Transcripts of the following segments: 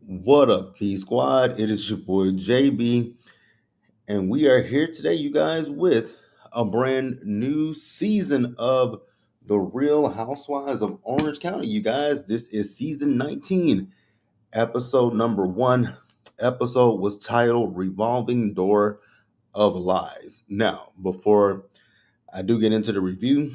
What up, P Squad? It is your boy JB, and we are here today, you guys, with a brand new season of The Real Housewives of Orange County. You guys, this is season 19, episode number 1. Episode was titled Revolving Door of Lies. Now, before I do get into the review,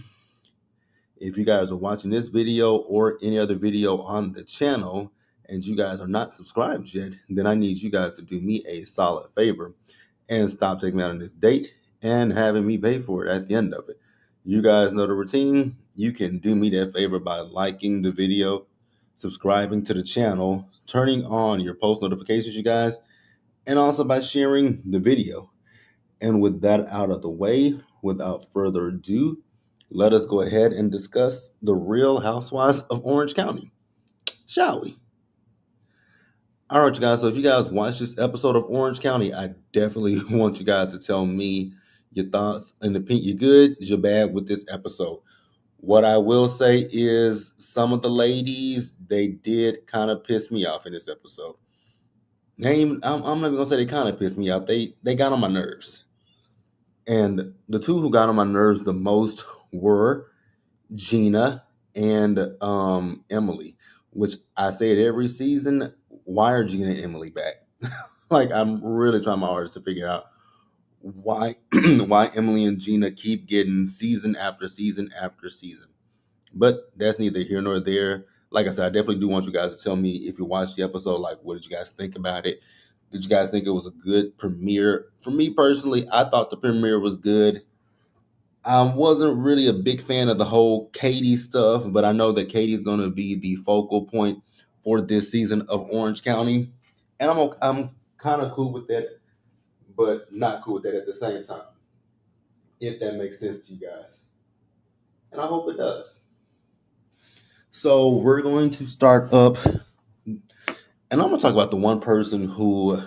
if you guys are watching this video or any other video on the channel and you guys are not subscribed yet, then I need you guys to do me a solid favor and stop taking me out on this date and having me pay for it at the end of it. You guys know the routine. You can do me that favor by liking the video, subscribing to the channel, turning on your post notifications, you guys, and also by sharing the video. And with that out of the way, without further ado, let us go ahead and discuss the Real Housewives of Orange County, shall we? All right, you guys. So if you guys watch this episode of Orange County, I definitely want you guys to tell me your thoughts and opinion. You're good, you're bad with this episode. What I will say is some of the ladies, they did kind of piss me off in this episode. I'm not even gonna say they kind of pissed me off. They got on my nerves. And the two who got on my nerves the most were Gina and Emily, which I say it every season. Why are Gina and Emily back? Like, I'm really trying my hardest to figure out why why Emily and Gina keep getting season after season after season. But that's neither here nor there. Like I said, I definitely do want you guys to tell me if you watched the episode, like, what did you guys think about it? Did you guys think it was a good premiere? For me personally, I thought the premiere was good. I wasn't really a big fan of the whole Katie stuff, but I know that Katie's going to be the focal point for this season of Orange County, and I'm kind of cool with that, but not cool with that at the same time. If that makes sense to you guys, and I hope it does. So we're going to start up, and I'm going to talk about the one person who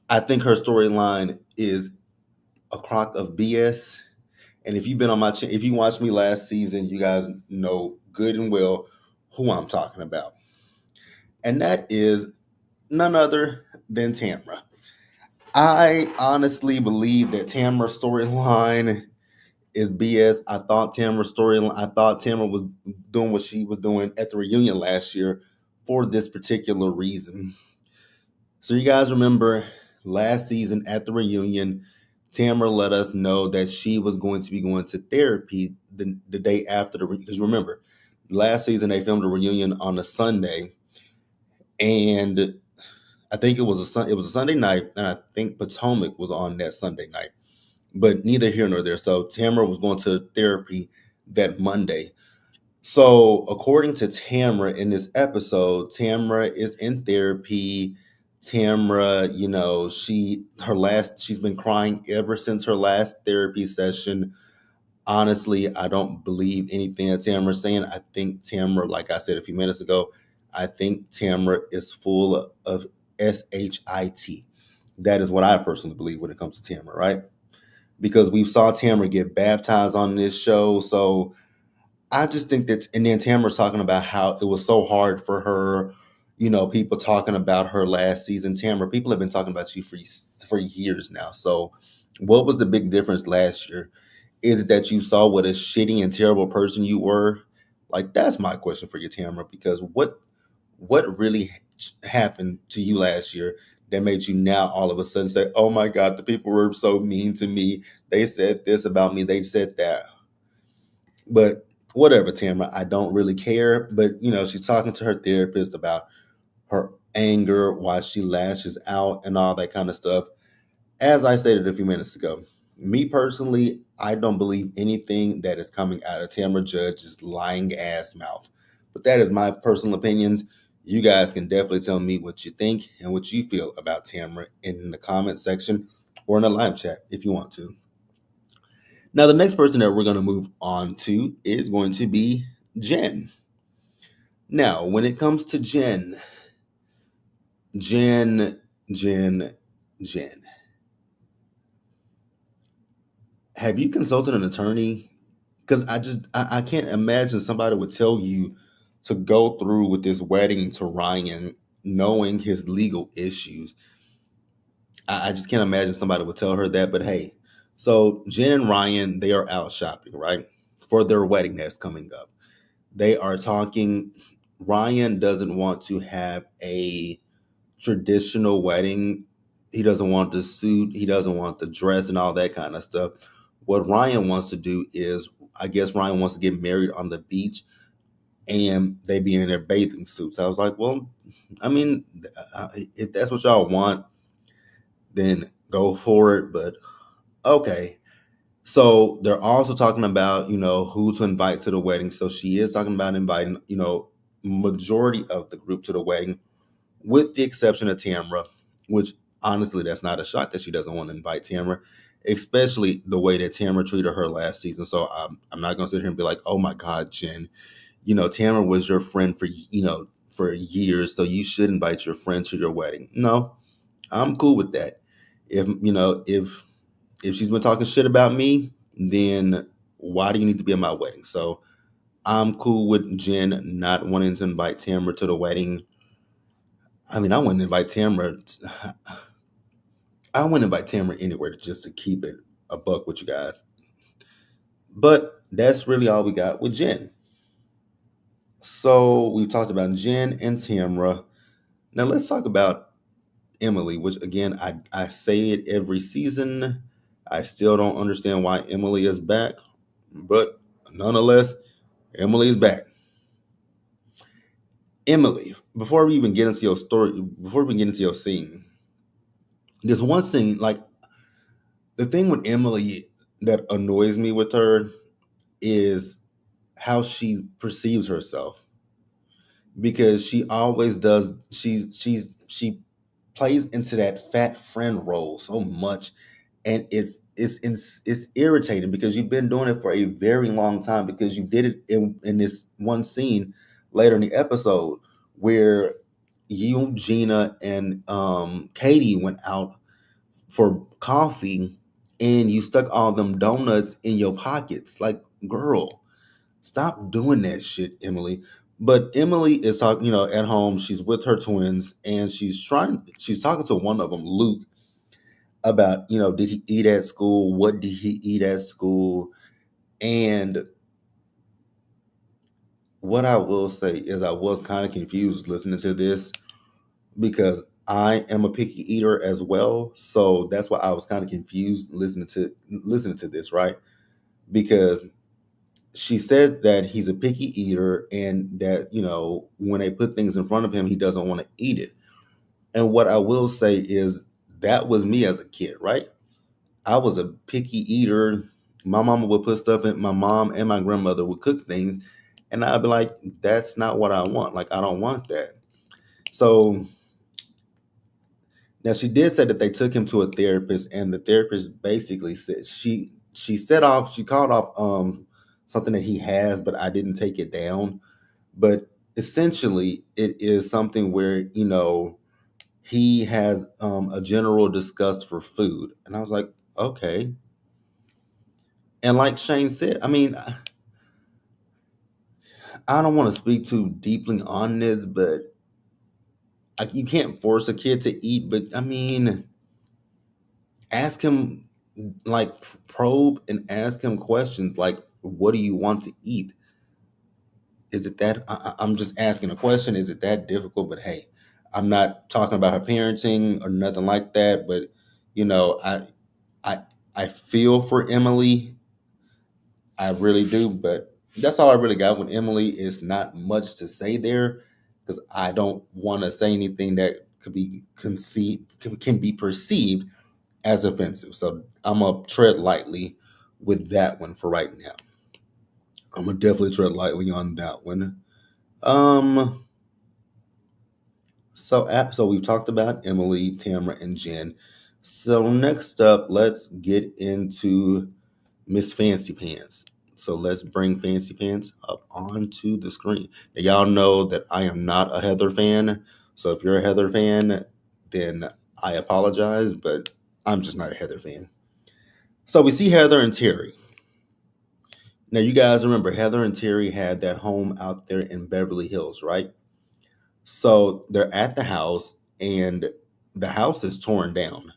I think her storyline is a crock of BS. And if you've been on my channel, if you watched me last season, you guys know good and well who I'm talking about. And that is none other than Tamra. I honestly believe that Tamra's storyline is BS. I thought Tamra was doing what she was doing at the reunion last year for this particular reason. So you guys remember last season at the reunion, Tamara let us know that she was going to be going to therapy the day after because remember, last season they filmed a reunion on a Sunday, and I think it was a Sunday night, and I think Potomac was on that Sunday night. But neither here nor there. So Tamara was going to therapy that Monday. So according to Tamara in this episode, Tamara is in therapy. Tamara, she's been crying ever since her last therapy session. Honestly, I don't believe anything that Tamara's saying. I think Tamara, like I said a few minutes ago, I think Tamara is full of SHIT. That is what I personally believe when it comes to Tamara, right? Because we saw Tamara get baptized on this show. So I just think that, and then Tamara's talking about how it was so hard for her. People talking about her last season. Tamara, people have been talking about you for years now. So, what was the big difference last year? Is it that you saw what a shitty and terrible person you were? Like, that's my question for you, Tamara. Because what really happened to you last year that made you now all of a sudden say, "Oh my God, the people were so mean to me. They said this about me. They said that." But whatever, Tamara, I don't really care. But she's talking to her therapist about her anger, why she lashes out, and all that kind of stuff. As I stated a few minutes ago, me personally, I don't believe anything that is coming out of Tamara Judge's lying ass mouth. But that is my personal opinions. You guys can definitely tell me what you think and what you feel about Tamara in the comment section or in the live chat if you want to. Now, the next person that we're going to move on to is going to be Jen. Now, when it comes to Jen, Jen, have you consulted an attorney? Because I can't imagine somebody would tell you to go through with this wedding to Ryan knowing his legal issues, I just can't imagine somebody would tell her that. But hey, so Jen and Ryan, they are out shopping, right? For their wedding that's coming up. They are talking. Ryan doesn't want to have a traditional wedding. He doesn't want the suit. He doesn't want the dress and all that kind of stuff. What Ryan wants to do is, I guess Ryan wants to get married on the beach and they be in their bathing suits. I was like, well, I mean, if that's what y'all want, then go for it. But okay. So they're also talking about, who to invite to the wedding. So she is talking about inviting, majority of the group to the wedding, with the exception of Tamra, which honestly, that's not a shock that she doesn't want to invite Tamra, especially the way that Tamra treated her last season. So I'm not going to sit here and be like, oh my God, Jen, Tamra was your friend for years, so you should invite your friend to your wedding. No, I'm cool with that. If she's been talking shit about me, then why do you need to be at my wedding? So I'm cool with Jen not wanting to invite Tamra to the wedding. I mean, I wouldn't invite Tamra anywhere just to keep it a buck with you guys. But that's really all we got with Jen. So we've talked about Jen and Tamra. Now let's talk about Emily, which again, I say it every season. I still don't understand why Emily is back, but nonetheless, Emily is back. Emily, before we even get into your story, before we get into your scene, there's one scene, like the thing with Emily that annoys me with her is how she perceives herself. Because she always does, she plays into that fat friend role so much, and it's irritating because you've been doing it for a very long time, because you did it in this one scene later in the episode where you, Gina, and Katie went out for coffee, and you stuck all them donuts in your pockets. Like, girl, stop doing that shit, Emily. But Emily is talking, at home. She's with her twins, and she's talking to one of them, Luke, about, did he eat at school? What did he eat at school? And what I will say is I was kind of confused listening to this, because I am a picky eater as well. So that's why I was kind of confused listening to this, right? Because she said that he's a picky eater, and that, when they put things in front of him, he doesn't want to eat it. And what I will say is that was me as a kid, right? I was a picky eater. My mama would put stuff in, my mom and my grandmother would cook things, and I'd be like, that's not what I want. Like, I don't want that. So now she did say that they took him to a therapist, and the therapist basically said she called off something that he has, but I didn't take it down. But essentially, it is something where, he has a general disgust for food. And I was like, okay. And like Shane said, I mean, I don't want to speak too deeply on this, but like, you can't force a kid to eat. But I mean, ask him, like, probe and ask him questions like, what do you want to eat? Is it that I'm just asking a question? Is it that difficult? But hey, I'm not talking about her parenting or nothing like that. But you know, I I feel for Emily. I really do. But that's all I really got with Emily. Is not much to say there, because I don't want to say anything that could be conceived can be perceived as offensive. So I'm gonna tread lightly with that one for right now. I'm gonna definitely tread lightly on that one. Um, so we've talked about Emily, Tamara, and Jen. So next up, let's get into Miss Fancy Pants. So let's bring Fancy Pants up onto the screen. Now, y'all know that I am not a Heather fan. So if you're a Heather fan, then I apologize, but I'm just not a Heather fan. So we see Heather and Terry. Now, you guys remember Heather and Terry had that home out there in Beverly Hills, right? So they're at the house, and the house is torn down.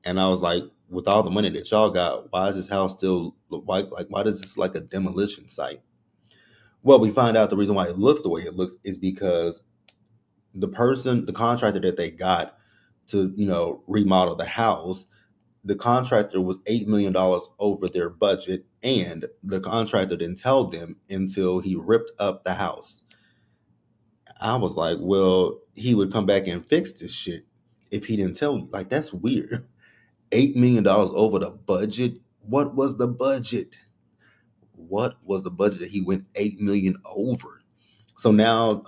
And I was like, with all the money that y'all got, why is this house still why does this like a demolition site? Well, we find out the reason why it looks the way it looks is because the contractor that they got to, remodel the house, the contractor was $8 million over their budget, and the contractor didn't tell them until he ripped up the house. I was like, well, he would come back and fix this shit if he didn't tell you. Like, that's weird. $8 million over the budget. What was the budget? What was the budget that he went 8 million over? So now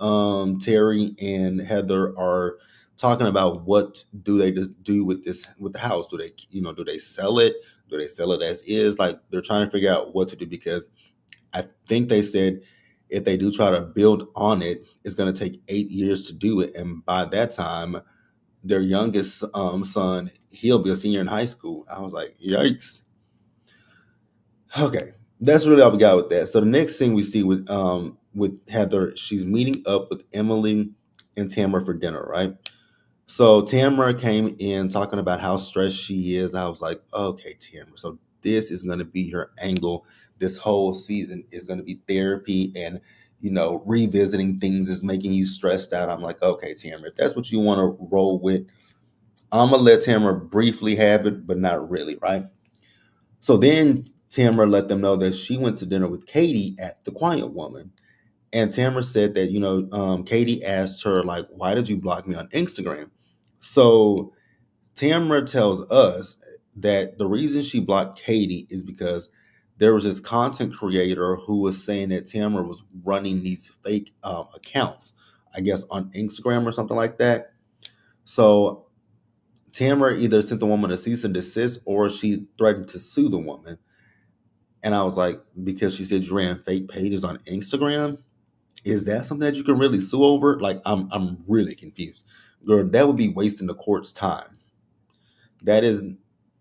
Terry and Heather are talking about what do they do with the house. Do they sell it? Do they sell it as is? Like, they're trying to figure out what to do, because I think they said if they do try to build on it, it's going to take 8 years to do it, and by that time, their youngest son, he'll be a senior in high school. I was like, yikes. Okay, that's really all we got with that. So the next thing we see with Heather, she's meeting up with Emily and Tamara for dinner, right? So Tamara came in talking about how stressed she is. I was like, okay, Tamara. So this is going to be her angle. This whole season is going to be therapy, and revisiting things is making you stressed out. I'm like, okay, Tamara, if that's what you want to roll with, I'm gonna let Tamara briefly have it, but not really, right? So then Tamara let them know that she went to dinner with Katie at the Quiet Woman. And Tamara said that, Katie asked her, like, why did you block me on Instagram? So Tamara tells us that the reason she blocked Katie is because there was this content creator who was saying that Tamara was running these fake accounts, I guess on Instagram or something like that. So Tamara either sent the woman a cease and desist, or she threatened to sue the woman. And I was like, because she said you ran fake pages on Instagram, is that something that you can really sue over? Like, I'm really confused. Girl, that would be wasting the court's time. That is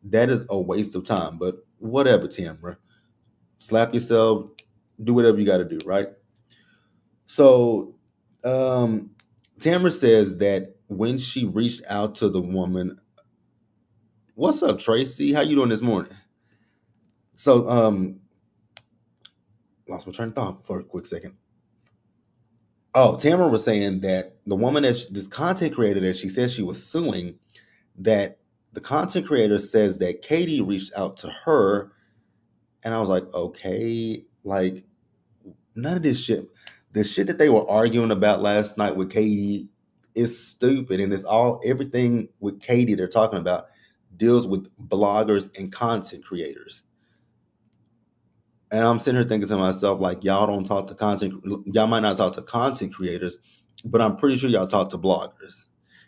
that is a waste of time. But whatever, Tamara. Slap yourself, do whatever you gotta do, right? So Tamara says that when she reached out to the woman, what's up, Tracy? How you doing this morning? So lost my train of thought for a quick second. Oh, Tamara was saying that the woman this content creator that she says she was suing, that the content creator says that Katie reached out to her, and I was like, okay, like, none of this shit, the shit that they were arguing about last night with Katie is stupid, and it's all everything with Katie they're talking about deals with bloggers and content creators. And I'm sitting here thinking to myself, like, y'all might not talk to content creators, but I'm pretty sure y'all talk to bloggers.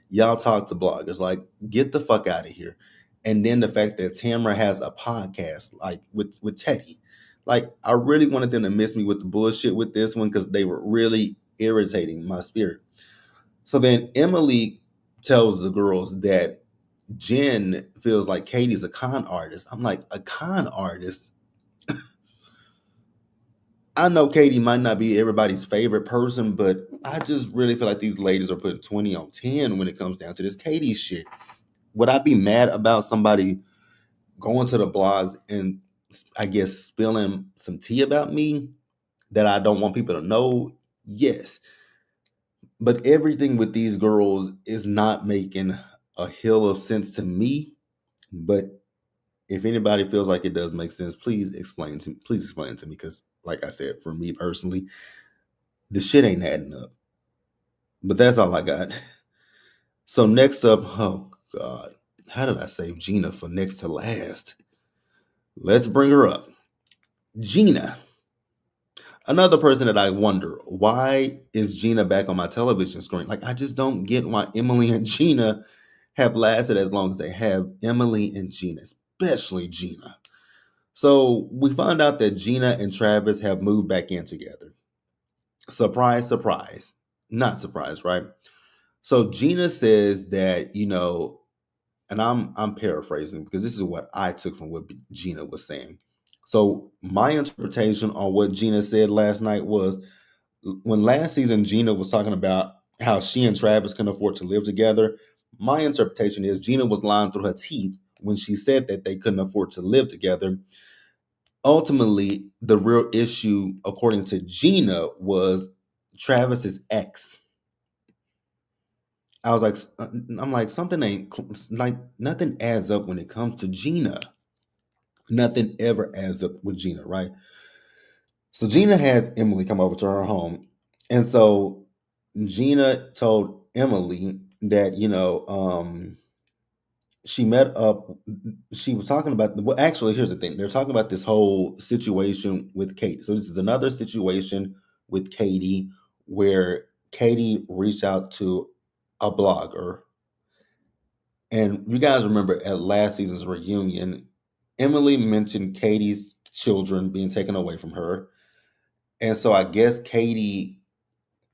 Y'all talk to bloggers. Like, get the fuck out of here. And then the fact that Tamara has a podcast, like with Teddy. Like, I really wanted them to miss me with the bullshit with this one, because they were really irritating my spirit. So then Emily tells the girls that Jen feels like Katie's a con artist. I'm like, a con artist? I know Katie might not be everybody's favorite person, but I just really feel like these ladies are putting 20 on 10 when it comes down to this Katie shit. Would I be mad about somebody going to the blogs and, I guess, spilling some tea about me that I don't want people to know? Yes. But everything with these girls is not making a hill of sense to me. But if anybody feels like it does make sense, please explain it to me. Because, like I said, for me personally, the shit ain't adding up. But that's all I got. So next up, oh God, how did I save Gina for next to last? Let's bring her up. Gina. Another person that I wonder, why is Gina back on my television screen? Like, I just don't get why Emily and Gina have lasted as long as they have. Emily and Gina, especially Gina. So we found out that Gina and Travis have moved back in together. Surprise, surprise. Not surprised, right? So Gina says that, and I'm paraphrasing, because this is what I took from what Gina was saying. So my interpretation on what Gina said last night was, when last season Gina was talking about how she and Travis can afford to live together. My interpretation is Gina was lying through her teeth when she said that they couldn't afford to live together. Ultimately, the real issue, according to Gina, was Travis's ex. I was like, I'm like, something ain't like nothing adds up when it comes to Gina. Nothing ever adds up with Gina, right? So Gina has Emily come over to her home. And so Gina told Emily that, she met up, she was talking about, well, actually, here's the thing. They're talking about this whole situation with Katie. So this is another situation with Katie where Katie reached out to a blogger. And you guys remember at last season's reunion, Emily mentioned Katie's children being taken away from her. And so I guess Katie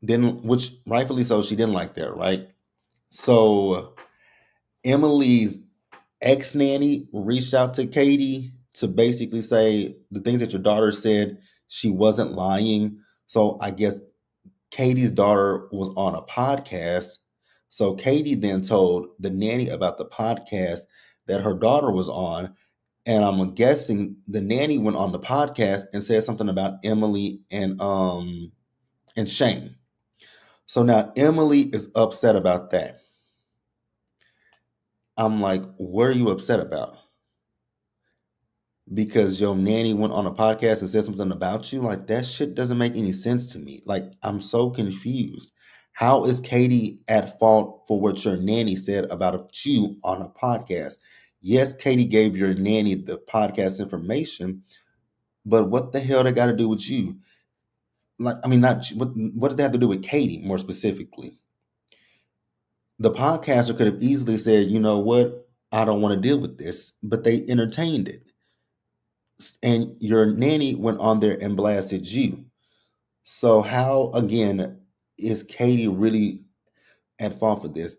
didn't, which rightfully so, she didn't like that, right? So Emily's ex nanny reached out to Katie to basically say the things that your daughter said, she wasn't lying. So I guess Katie's daughter was on a podcast. So Katie then told the nanny about the podcast that her daughter was on. And I'm guessing the nanny went on the podcast and said something about Emily and Shane. So now Emily is upset about that. I'm like, what are you upset about? Because your nanny went on a podcast and said something about you? Like, that shit doesn't make any sense to me. Like, I'm so confused. How is Katie at fault for what your nanny said about you on a podcast? Yes, Katie gave your nanny the podcast information, but what the hell they got to do with you? Like, I mean, not what does that have to do with Katie more specifically? The podcaster could have easily said, you know what, I don't want to deal with this, but they entertained it. And your nanny went on there and blasted you. So how again is Katie really at fault for this?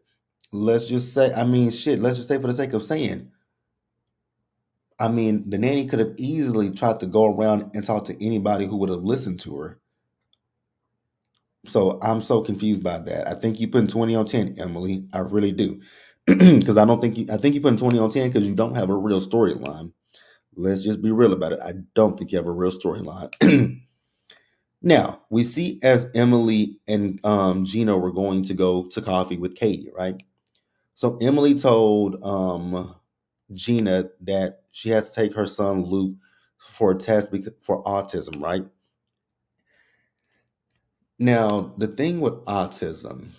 Let's just say, I mean, shit, let's just say for the sake of saying, I mean, the nanny could have easily tried to go around and talk to anybody who would have listened to her. So I'm so confused by that. I think you putting 20 on 10, Emily. I really do. Because I think you putting 20 on 10 because you don't have a real storyline. Let's just be real about it. I don't think you have a real storyline. Now, we see as Emily and Gina were going to go to coffee with Katie, right? So Emily told Gina that she has to take her son Luke for a test for autism, right? Now, the thing with autism,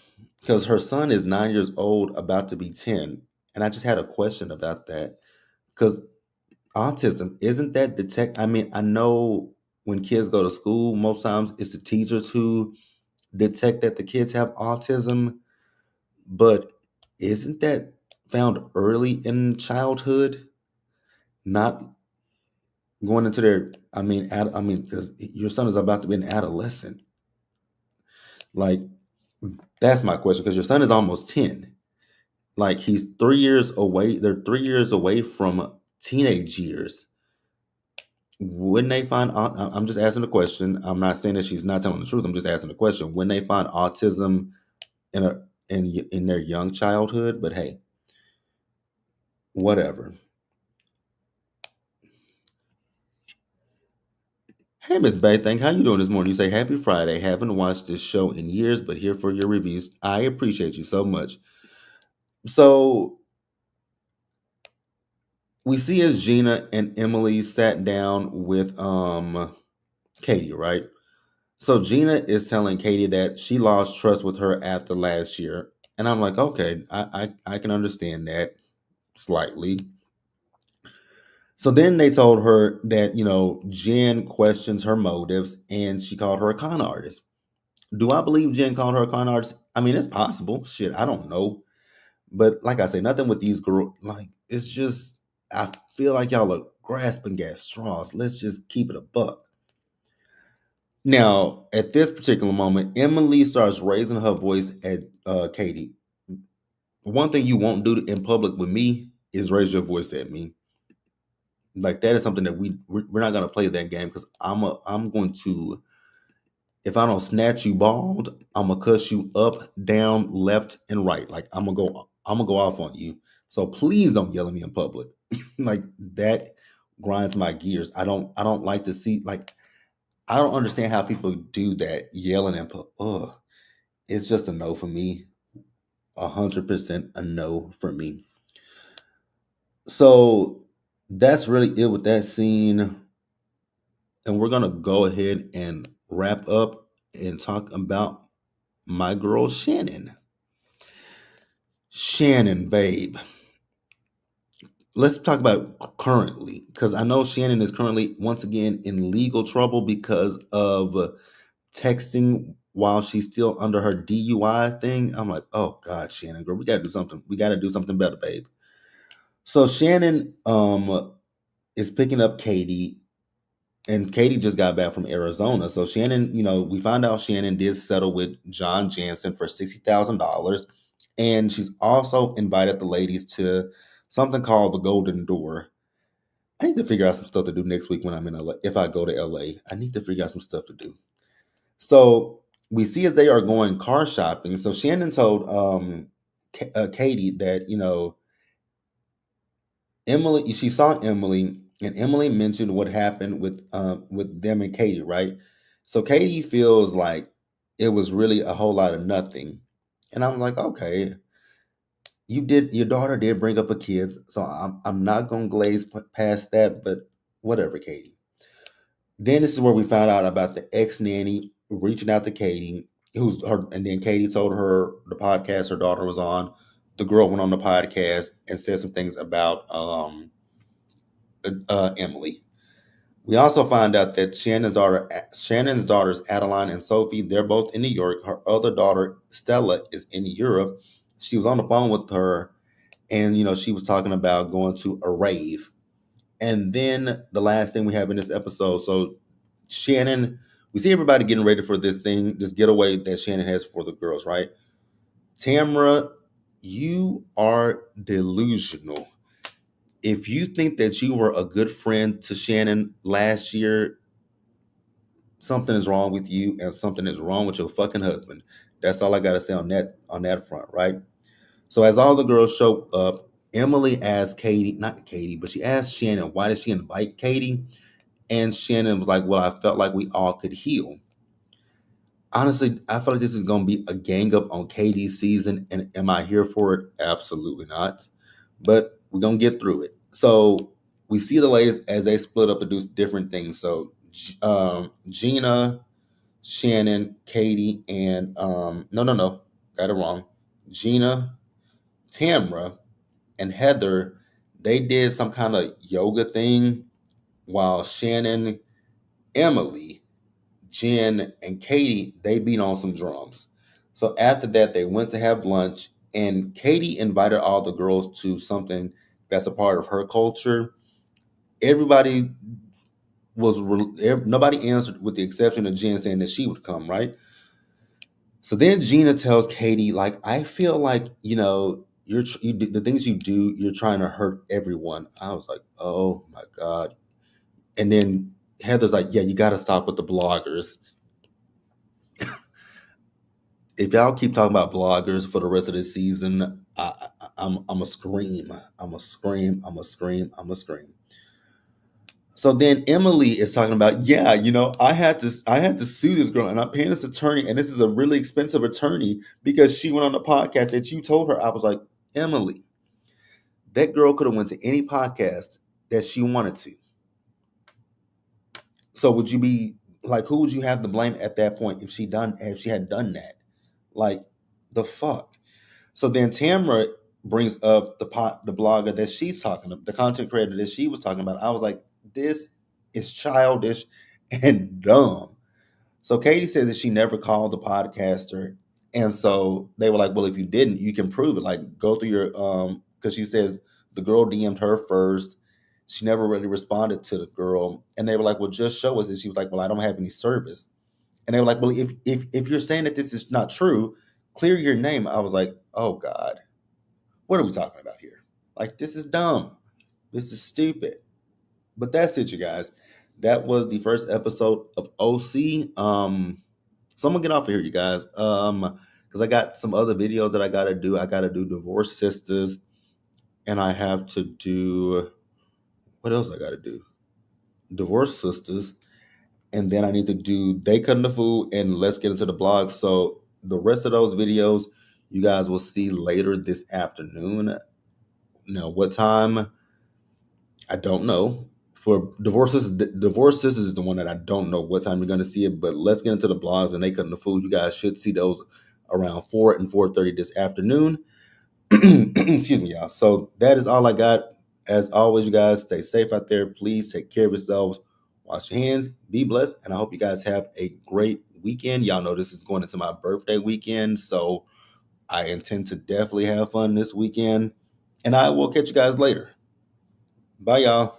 because her son is 9 years old, about to be 10, and I just had a question about that. Because autism, isn't that I mean, I know when kids go to school, most times it's the teachers who detect that the kids have autism, but isn't that found early in childhood? Not going into their, I mean, because your son is about to be an adolescent. Like, that's my question, because your son is almost 10. Like, he's 3 years away. They're 3 years away from teenage years. When they find, I'm just asking a question. I'm not saying that she's not telling the truth. I'm just asking a question. When they find autism in in their young childhood, but hey, whatever. Hey, Miss Bay, how you doing this morning? You say happy Friday. Haven't watched this show in years, but here for your reviews. I appreciate you so much. So we see as Gina and Emily sat down with Katie, right? So Gina is telling Katie that she lost trust with her after last year. And I'm like, okay, I can understand that slightly. So then they told her that, Jen questions her motives and she called her a con artist. Do I believe Jen called her a con artist? I mean, it's possible. Shit, I don't know. But like I say, nothing with these girls. Like, it's just, I feel like y'all are grasping at straws. Let's just keep it a buck. Now, at this particular moment, Emily starts raising her voice at Katie. One thing you won't do in public with me is raise your voice at me. Like, that is something that we're not gonna play that game, because I'm going to, if I don't snatch you bald, I'm gonna cuss you up, down, left, and right. Like I'm gonna go off on you. So please don't yell at me in public. Like that grinds my gears. I don't like to see like I don't understand how people do that, yelling and ugh. It's just a no for me. 100% a no for me. So that's really it with that scene. And we're gonna go ahead and wrap up and talk about my girl Shannon. Shannon, babe. Let's talk about currently, because I know Shannon is currently once again in legal trouble because of texting while she's still under her DUI thing. I'm like, oh God, Shannon, girl, we gotta do something. We gotta do something better, babe. So Shannon is picking up Katie, and Katie just got back from Arizona. So Shannon, we found out Shannon did settle with John Jansen for $60,000, and she's also invited the ladies to something called the Golden Door. I need to figure out some stuff to do next week when I'm in LA. If I go to LA, I need to figure out some stuff to do. So we see as they are going car shopping. So Shannon told Katie that Emily. She saw Emily, and Emily mentioned what happened with them and Katie, right? So Katie feels like it was really a whole lot of nothing, and I'm like, okay, your daughter did bring up a kid, so I'm not gonna glaze past that, but whatever, Katie. Then this is where we found out about the ex nanny reaching out to Katie, who's her, and then Katie told her the podcast her daughter was on. The girl went on the podcast and said some things about Emily. We also find out that Shannon's daughters Adeline and Sophie, they're both in New York. Her other daughter Stella is in Europe. She was on the phone with her, and she was talking about going to a rave. And then the last thing we have in this episode, so Shannon, we see everybody getting ready for this getaway that Shannon has for the girls, right? Tamra, you are delusional. If you think that you were a good friend to Shannon last year, something is wrong with you and something is wrong with your fucking husband. That's all I gotta say on that front, right? So as all the girls show up, Emily asked Katie, not Katie, but she asked Shannon, why did she invite Katie? And Shannon was like, well, I felt like we all could heal. Honestly, I feel like this is going to be a gang up on Katie's season. And am I here for it? Absolutely not. But we're going to get through it. So we see the ladies as they split up to do different things. So Gina, Shannon, Katie, and no, got it wrong. Gina, Tamra, and Heather, they did some kind of yoga thing while Shannon, Emily, Jen, and Katie, they beat on some drums. So after that, they went to have lunch, and Katie invited all the girls to something that's a part of her culture. Everybody nobody answered with the exception of Jen saying that she would come, right? So then Gina tells Katie, like, I feel like, the things you do, you're trying to hurt everyone. I was like, oh my God. And then Heather's like, yeah, you got to stop with the bloggers. If y'all keep talking about bloggers for the rest of the season, I'm a scream. I'm a scream. I'm a scream. I'm a scream. So then Emily is talking about, yeah, I had to sue this girl, and I'm paying this attorney, and this is a really expensive attorney because she went on the podcast that you told her. I was like, Emily, that girl could have went to any podcast that she wanted to. So would you be like, who would you have to blame at that point if she had done that? Like, the fuck. So then Tamara brings up the blogger that she's talking about, the content creator that she was talking about. I was like, this is childish and dumb. So Katie says that she never called the podcaster. And so they were like, well, if you didn't, you can prove it. Like, go through your because she says the girl DM'd her first. She never really responded to the girl. And they were like, well, just show us. And she was like, well, I don't have any service. And they were like, well, if you're saying that this is not true, clear your name. I was like, oh God, what are we talking about here? Like, this is dumb. This is stupid. But that's it, you guys. That was the first episode of OC. So I'm gonna get off of here, you guys. Because I got some other videos that I gotta do. I gotta do divorced sisters, and I have to do what else I gotta do? Divorced sisters, and then I need to do they cutting the food and let's get into the blog. So the rest of those videos you guys will see later this afternoon. Now, what time? I don't know. For divorces is the one that I don't know what time you're going to see it. But let's get into the blogs and they cutting the food. You guys should see those around 4 and 4:30 this afternoon. Excuse me, y'all. So that is all I got. As always, you guys stay safe out there. Please take care of yourselves. Wash your hands. Be blessed. And I hope you guys have a great weekend. Y'all know this is going into my birthday weekend. So I intend to definitely have fun this weekend. And I will catch you guys later. Bye, y'all.